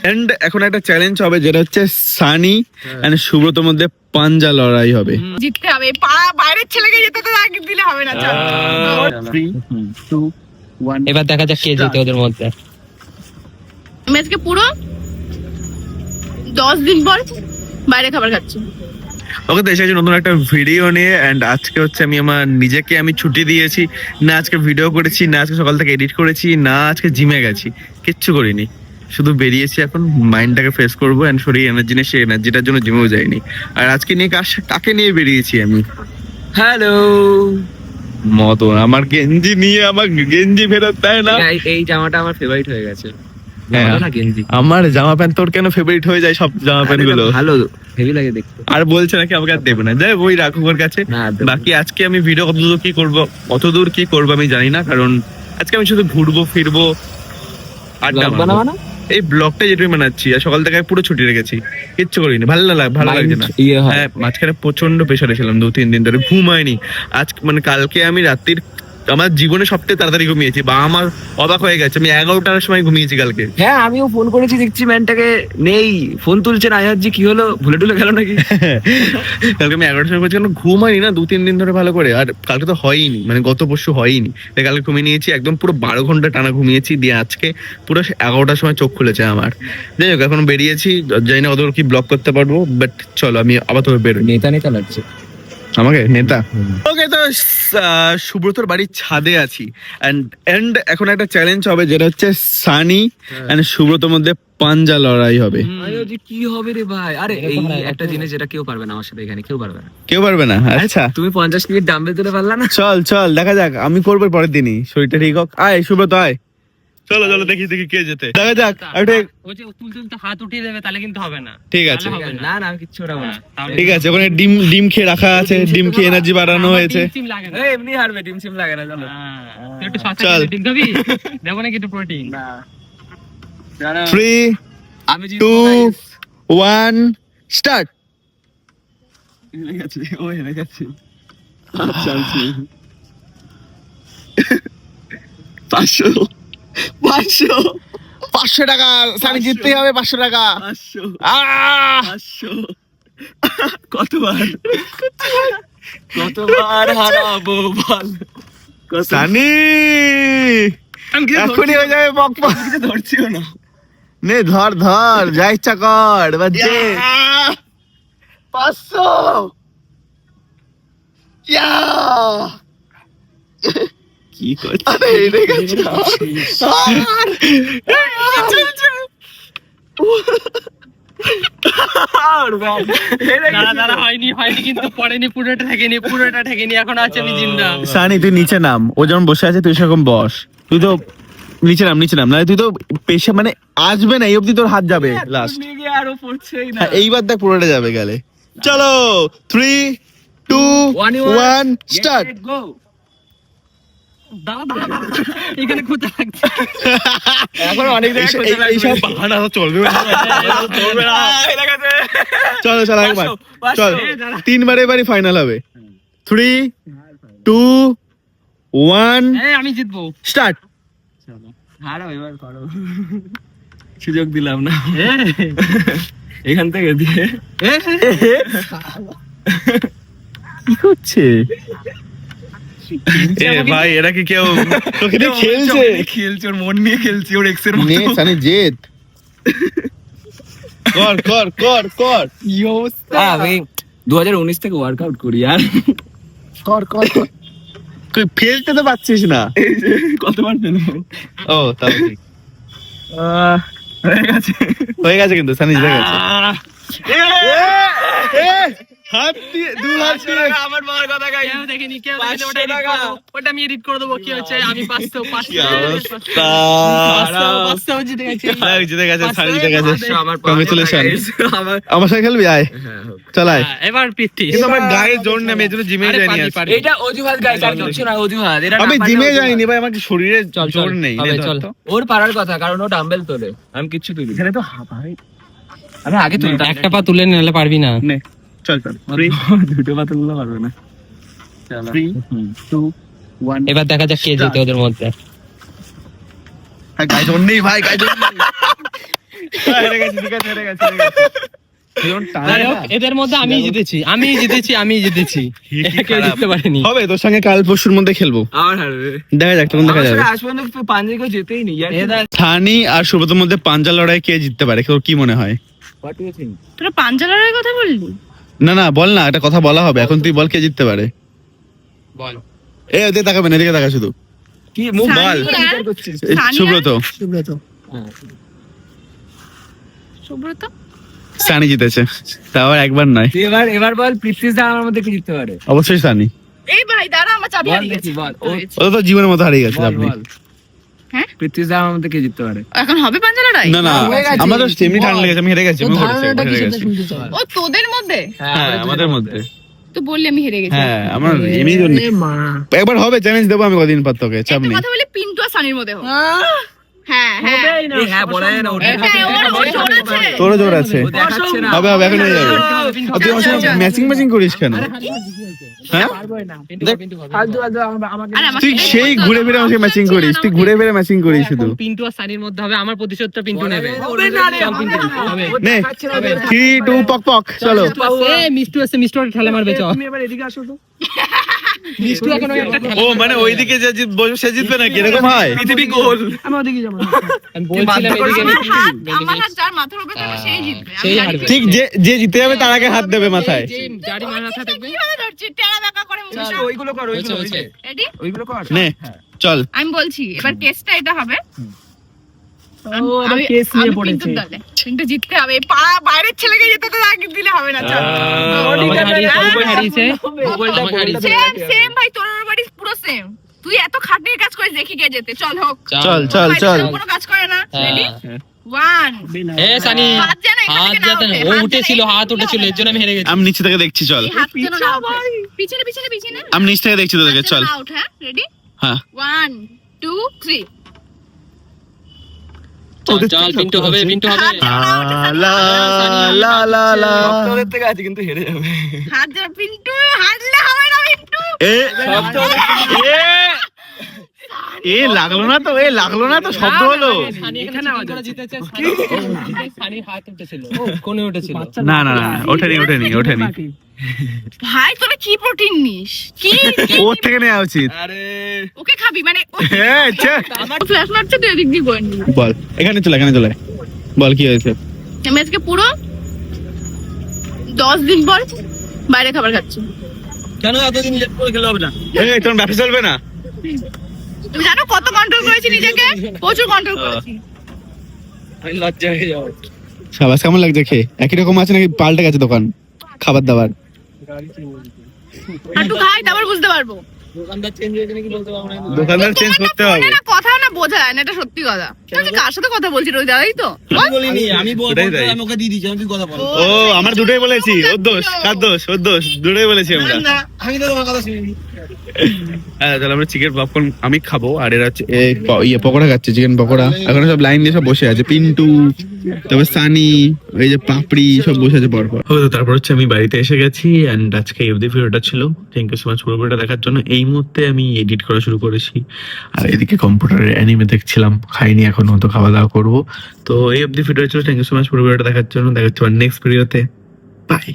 And এখন একটা challenge হবে যেটা হচ্ছে সানি এন্ড সুব্রতর মধ্যে পাঞ্জা লড়াই হবে। জিততে হবে, পাড়া বাইরের ছেলেকে যেতে তো আগে দিলে হবে না। চল 3, 2, 1 এবার দেখা যাক কে জিতে ওদের মধ্যে। আমি আজকে পুরো 10 দিন পর বাইরে খাবার খাচ্ছি। ওকে তো এসেছি নতুন একটা ভিডিও নিয়ে এন্ড আজকে হচ্ছে আমি আমার নিজেকে ছুটি দিয়েছি, না আজকে ভিডিও করেছি, না আজকে সকাল থেকে এডিট করেছি, না আজকে জিমে গেছি, কিচ্ছু করিনি, শুধু বেরিয়েছি এখন মাইন্ডটাকে ফ্রেশ করবো এন্ড শরীর এনার্জি নেই, সেই এনার্জিটার জন্য জিমেও যাইনি। আর আজকে নিয়ে কাকে নিয়ে বেরিয়েছি আমি? হ্যালো মতন আমার গেঞ্জি নিয়ে আমার গেঞ্জি ফেরত দেয় না। এই জামাটা আমার ফেভারিট হয়ে গেছে। হ্যাঁ, ভালো না গেঞ্জি? আমার জামা প্যান্ট তোর কেন ফেভারিট হয়ে যায় সব জামা প্যান্ট গুলো? ভালো, হেভি লাগে দেখতে। আর বলছে নাকি আমাকে আর দেবে না, যাই ওই রাখুক ওর কাছে। না, দেবো। বাকি আজকে আমি ভিডিও কতদূর কি করবো, কতদূর কি করবো আমি জানি না, কারণ আজকে আমি শুধু ঘুরবো ফিরবো আড্ডা ব্লগ মারবো। বানাবো না? এই ব্লগটা যেটুকু বানাচ্ছি আর সকাল থেকে পুরো ছুটি রেখেছি, কিচ্ছু করিনি, ভালো লাগছে না। ইয়ে হয়। হ্যাঁ, মাঝখানে প্রচন্ড প্রেশারে ছিলাম 2-3 দিন ধরে, ঘুম হয়নি। আজ মানে কালকে আমি রাত্রির আমার জীবনে সবচেয়ে তাড়াতাড়ি ঘুমিয়েছি, বা আমার অবাক হয়ে গেছে, আমি 11টার সময় ঘুমিয়েছি কালকে। হ্যাঁ, আমিও ফোন করেছি, দেখছি ম্যানটাকে নেই, ফোন তুলছে না। আয়াজি কি হলো, ভুলে টুলে গেল নাকি? কালকে আমি 11টার সময় করছি, কারণ ঘুম হয়নি না 2-3 দিন ধরে ভালো করে। আর কালকে তো হয়নি, মানে গত পরশু হয়নি, তাই কালকে ঘুমিয়ে নিয়েছি একদম পুরো 12 ঘন্টা টানা ঘুমিয়েছি, দিয়ে আজকে পুরো 11টার সময় চোখ খুলেছে আমার। যাই হোক, এখন বেরিয়েছি, জানি না কতদূর কি ব্লগ করতে পারবো, বাট চলো আমি আবার তো বেরোই। নেতা লাগছে আমাকে নেতা। ওকে, তো সুব্রতর বাড়ির ছাদে আছি এন্ড এখন একটা চ্যালেঞ্জ হবে যেটা হচ্ছে সানি এন্ড সুব্রতর মধ্যে পাঞ্জা লড়াই হবে। আয়াজি কি হবে রে ভাই? আরে এই একটা জিনিস যেটা কেউ পারবে না আমার সাথে, এখানে কেউ পারবে না। কেউ পারবে না? আচ্ছা, তুমি 50 মিনিট ডাম্বেল তুলে পারলা না? চল দেখা যাক, আমি করবো পরের দিনই, শরীরটা ঠিক হোক। আয় সুব্রত আয়, চলো দেখি কে যেতে, দেখা যাক। ওই যে তুলতে হাত উঠিয়ে দেবে, তাহলে কিন্তু হবে না। ঠিক আছে, না আমি কিচ্ছু ওঠাবো না। ঠিক আছে, ওখানে ডিম খেয়ে রাখা আছে, ডিম খেয়ে এনার্জি বাড়ানো হয়েছে। ডিম লাগে না। এমনি হারবে, ডিম সিম লাগে না। চলো তুই একটু সস্তা চল। ডিম খাবি, দেবো নাকি একটু প্রোটিন? 3, আমি 2, 1 স্টার্ট। হেরে গেছে 500 টাকা সানি জিততে হবে, 500 টাকা। 500 কতবার হারাবো বল সানি, এখনই হয়ে যাবে বক বক। ধরছিও না। নে ধর যা ইচ্ছা কর, বাজে 500 কি করছিস? দাঁড়া হয়নি কিন্তু পড়েনি, পুরোটা ঠেকেনি, এখন আছে আমি জিন্দা। সানি তুই নিচে নাম, ও যেমন বসে আছে তুই সেরকম বস, তুই তো নিচে নাম না, তুই তো পেশা মানে আসবে না, এই অব্দি তোর হাত যাবে লাস্ট। আরো পড়ছেই না। এইবার দেখ পুরোটা যাবে গেলে। চলো 3, 2, 1 স্টার্ট। দাঁড়া এখানে কোথায় লাগছে? এখন অনেক জায়গায় এইসব বাহানা চলবে না। চলো একবার চল, 3 বারে এবারই ফাইনাল হবে। 3, 2, 1 আমি জিতবো। স্টার্ট। হারাও এবার, করো। সুযোগ দিলাম না এখান থেকে দিয়ে। কি করছে ভাই? এরা কি কেউ তোকে নিয়ে খেলছে? ওর মন নিয়ে খেলছি, ওর এক্স এর নে সানি জেদ, কর। আমি 2019 থেকে ওয়ার্কআউট করি আর কর তুই ফেলতে তো পারছিস না। কতবার ফেলবো? ও তাহলে ঠিক হয়ে গেছে কিন্তু সানি জিতে গেছে। হাত দিয়ে দু হাত দিয়ে আমার মার কথা গাই। কেউ দেখেনি, ওটা edit করে দেবো। ওটা আমি এডিট করে দেবো। কি হচ্ছে, আমি 500 জিতে গেছি। জিতে গেছে, সানি জিতে গেছে। আমার কংগ্রেচুলেশন। আমার সাথে খেলবি? আয় চলাই। এবার পিটি। কিন্তু আমার গায়ে জোর নেই, আমি এজন্য জিমে যাইনি আজকে। এটা অজুহাত গাইস, আর কিছু না, অজুহাত। এরা আমি জিমে যাইনি ভাই, আমার শরীরে জোর নেই। ওর পারার কথা, কারণ ও ডাম্বেল তোলে, আমি কিচ্ছু তুলি। এখানে তো ভাই আমি আগে তুলতাম। একটা পা তুলে নিলে পারবি না। নে চল দুটো পা তুললে পারবে না। 3, 2, 1 এবার দেখা যাক কে জিতে ওদের মধ্যে। গাইজ ওর নেই ভাই, গাইজ ওর নেই। হেরে গেছি, ঠিক আছে, হেরে গেছি, হেরে গেছি। যখন টানে যাই হোক, না, এদের মধ্যে আমি জিতেছি। কেউ জিততে পারেনি। হবে তোর সঙ্গে কাল পরশুর মধ্যে খেলবো, আমার হারবে দেখা যাক তখন দেখা যাবে। আজ পর্যন্ত পাঞ্জাবি কেউ যেতেই নেই সানি আর সুব্রতর মধ্যে পাঞ্জা লড়াই কে জিততে পারে, তোর কি মনে হয়? তোরা পাঞ্জা লড়াইয়ের কথা বললি? না না বল না, একটা কথা বলা হবে এখন, তুই বল কে জিততে পারে। বল। এ ওদিকে তাকাবে না, এদিকে তাকা শুধু। কি মুখ বল। বিচার করছিস? এই সুব্রত, সুব্রত সানি জিতেছে, তাও আর একবার নয়। তুই এবার বল পৃথ্বীজ দা আমার মধ্যে কি জিততে পারে? অবশ্যই সানি। এই ভাই দাঁড়া, আমার চাবি বল হারিয়ে দেখি, গেছে। বল। ও তো জীবনের মতো হারিয়ে গেছে বল, আপনি। বল। হ্যাঁ? পৃথ্বীজ দা আমার মধ্যে কে জিততে পারে? এখন হবে পাঞ্জা লড়াই? না না, হয়ে গেছে। আমার তো এমনি ঠান্ডা লেগেছে, আমি হেরে গেছি, আমি হেরে গেছি। ও তোদের মধ্যে? হ্যাঁ আমাদের মধ্যে। তো বললি আমি হেরে গেছি। হ্যাঁ আমার এমনি জন্য একবার হবে, চ্যালেঞ্জ দেবো আমি কদিন পর তোকে, চাপ একটা নেই। কথা বলি, পিন্টু আর সানির মধ্যে হোক। হ্যাঁ হ্যাঁ এই হ্যাঁ বলা যায় না, ওটা হ্যাঁ, ওর জোর আছে। তোরও জোর আছে। ও দেখাচ্ছে না। হবে হবে, এখন হয়ে যাবে। আর তুই আমার সঙ্গে ম্যাচিং করিস কেন? হ্যাঁ ফালতু আমাকে আরে আমার তুই সাথে সেই কথা ঘুরে ফিরে বলা আমাকে ম্যাচিং উচিত করিস, ছিল তুই না ঘুরে ফিরে ম্যাচিং করিস শুধু। এখন পিন্টু আর সানির মধ্যে হবে, আমার প্রতিশোধটা পিন্টু নেবে। হবে না রে, চল, পিন্টু, হবে। নে 3 2 পক পক চলো। মিষ্টু আছে, মিষ্টু আর খেলা মারবে, চল। তুমি এবার এদিকে আসো তো। মিষ্টু এখন ওই একটা ও মানে ওইদিকে যে বসে সে জিতবে নাকি, এরকম হয়? পৃথিবী গোল। আমি ওদিকে যাবো না। আমি বলছিলাম এদিকে আমার হাত যার মাথার উপরে থাকবে সেই জিতবে। আমি সেই জানি হারবে। ঠিক যে যে জিতে যাবে তার আগে হাত দেবে মাথায়। যে জারি মাথা থাকবে। কিভাবে ধরছি? টেরা বেঁকা করে মুখটা। ওইগুলো কর, ওইগুলো হয়েছে। রেডি? ওইগুলো কর। নে চল। আমি বলছি এবার কেসটা এটা হবে। আবার কেস নিয়ে পড়েছে। পিন্টুর দলে। পিন্টু জিততে হবে। এই পাড়া বাইরের ছেলেকে যেতে তো আগে দিলে হবে না। চল। আমাকে হারিয়েছে। মোবাইলটা আমাকে হারিয়েছে। সেম সেম ভাই, তোর ওর বাড়ি পুরো সেম। তুই এত খাটনির কাজ করিস, দেখি কে যেতে। চল হোক। চল চল বাইরের চল। ছেলে কোনো কাজ করে না। রেডি? হ্যাঁ। 1 এ সানি, হাত যেন এখান হাত থেকে না যাতে ওঠে। ও হাত যেন উঠেছিল, এখান হাত থেকে উঠেছিল, এর জন্য আমি হেরে গেছি। আমি নিচে থেকে দেখছি, চল। এই হাত যেন না ওঠে। পিছনে পিছনে পিছনে। আমি নিচ থেকে দেখছি তোদেরকে, চল। না ওঠে। রেডি? হ্যাঁ 1 2 3। চল পিন্টু হবে, পিন্টু হবে। লা লা লা লা। ওদের থেকে আছে কিন্তু হেরে যাবে। হাত যেন পিন্টু হারলে হবে না পিন্টু। এ এ লাগলো না তো, এ লাগলো না তো, শব্দ হলো। সানি এখানে আওয়াজ করে জিতেছে। সানির হাত উঠেছিল, ও কোণে উঠেছিল। না না না, ওঠেনি ওঠেনি ওঠেনি। ভাই তোরা কি প্রোটিন নিস? কি ওর থেকে নেওয়া উচিত। আরে ওকে খাবি মানে হ্যাঁ ছে। আমার ফ্ল্যাশ মারছে তুই এদিক দিয়ে করে নিবি। বল এখানে চলে, এখানে চলে, বল কি হয়েছে? আমি আজকে পুরো 10 দিন পর বাইরে খাবার খাচ্ছি। কেন এতদিন লেট করে খেলে হবে না? এই তোর ব্যবসা চলবে না? তুমি জানো কত কন্ট্রোল করেছি নিজেকে? প্রচুর কন্ট্রোল করেছি। আমি লজ্জা হয়ে যাবো। সাবাস, কেমন লাগছে খেয়ে? একই রকম আছে নাকি পাল্টে গেছে দোকান খাবার দাবার? একটু খাই তারপর বুঝতে পারবো। দোকানদার চেঞ্জ হয়েছে নাকি বলতে পারবো না। দোকানদার চেঞ্জ তোমার না করতে হবে। ফোনে না কথা না বোঝা যায় না, এটা সত্যি কথা। তুমি কার সাথে কথা বলছিস ওই দাদাই তো? আমি বলিনি, আমি ওটাই তাই। আমি ওকে দিয়ে দিয়েছি, আমি তুই কথা বল। ও আমরা দুটোই বলেছি, ওর দোষ কার দোষ? ওর দোষ, দুটোই বলেছি আমরা। না আমি তো তোমার কথা শুনিনি। হ্যাঁ তাহলে আমরা চিকেন পপকর্ন আমি খাবো, আর এরা হচ্ছে ইয়ে পকোড়া খাচ্ছে, চিকেন পকোড়া। এখন সব লাইন দিয়ে সব বসে আছে, পিন্টু, তারপর সানি, এই যে পাপড়ি সব বসে আছে পরপর। তারপর হচ্ছে আমি বাড়িতে এসে গেছি, এন্ড আজকে এই অবধি ভিডিওটা ছিল। থ্যাংক ইউ সো মাচ পুরো ভিডিওটা দেখার জন্য। এই মুহূর্তে আমি এডিট করা শুরু করেছি, আর এদিকে কম্পিউটারে অ্যানিমে দেখছিলাম, খাইনি এখনো, তো খাওয়া দাওয়া করবো। তো এই অবধি ভিডিও ছিল, থ্যাংক ইউ সো মাচ পুরো ভিডিওটা দেখার জন্য। দেখা হচ্ছে নেক্সট ভিডিওতে, বাই।